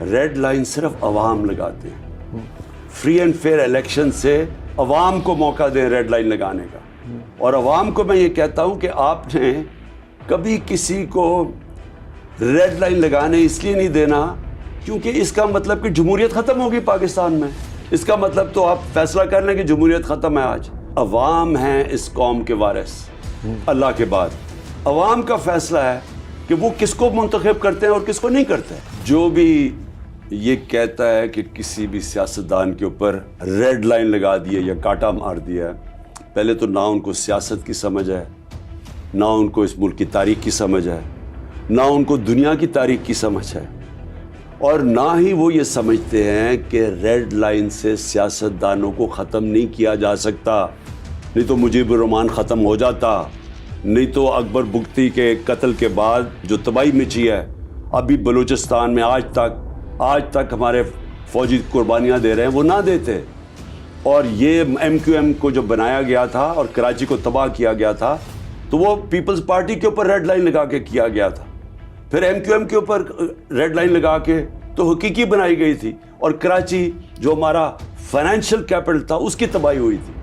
Red line सिर्फ अवाम लगाते हैं। फ्री एंड फेयर इलेक्शन से अवाम को मौका दें रेड लाइन लगाने का। और अवाम को मैं ये कहता हूँ कि आपने कभी किसी को रेड लाइन लगाने इसलिए नहीं देना क्योंकि इसका मतलब कि जमहूरियत ख़त्म होगी पाकिस्तान में। इसका मतलब तो आप फैसला कर लें कि जमहूरियत ख़त्म है। आज अवाम हैं इस कौम के वारिस अल्लाह के बाद। अवाम का फैसला है कि वो किसको मुंतखब करते हैं और किसको नहीं करते। जो भी ये कहता है कि किसी भी सियासतदान के ऊपर रेड लाइन लगा दी है या कांटा मार दिया है, पहले तो ना उनको सियासत की समझ है, ना उनको इस मुल्क की तारीख की समझ है, ना उनको दुनिया की तारीख की समझ है, और ना ही वो ये समझते हैं कि रेड लाइन से सियासतदानों को ख़त्म नहीं किया जा सकता। नहीं तो मुजीबुर रहमान ख़त्म हो जाता, नहीं तो अकबर बुगती के कत्ल के बाद जो तबाही मची है अभी बलूचिस्तान में आज तक हमारे फ़ौजी कुर्बानियाँ दे रहे हैं, वो ना देते। और ये MQM को जो बनाया गया था और कराची को तबाह किया गया था तो वो पीपल्स पार्टी के ऊपर रेड लाइन लगा के किया गया था। फिर MQM के ऊपर रेड लाइन लगा के तो हकीकी बनाई गई थी और कराची जो हमारा फाइनेंशियल कैपिटल था उसकी तबाही हुई थी।